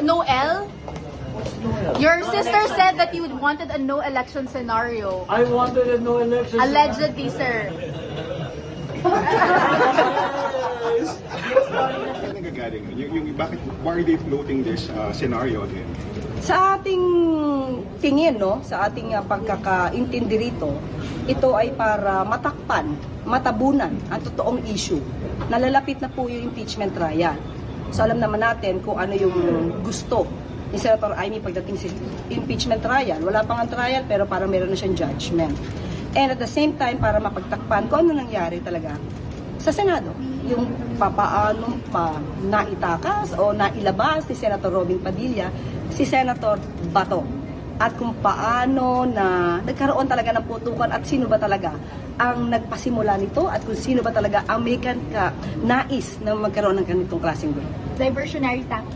Noel? Your sister said that you wanted a no election scenario. I wanted a no election. Allegedly, sir. Saan nagagaling? Bakit, why are they floating this scenario again? Sa ating tingin, no, sa ating pagkakaintindi rito, ito ay para matakpan, matabunan ang totoong issue. Nalalapit na po yung impeachment trial. So alam naman natin kung ano yung gusto ni Senator Amy pagdating sa impeachment trial. Wala pang ang trial pero parang meron na siyang judgment. And at the same time, para mapagtakpan kung ano nangyari talaga sa Senado. Yung papaano pa naitakas o nailabas ni Senator Robin Padilla si Senator Bato. At kung paano na nagkaroon talaga ng putukan at sino ba talaga ang nagpasimula nito at kung sino ba talaga ang may nais na magkaroon ng ganitong klaseng gulo. Diversionary tactics.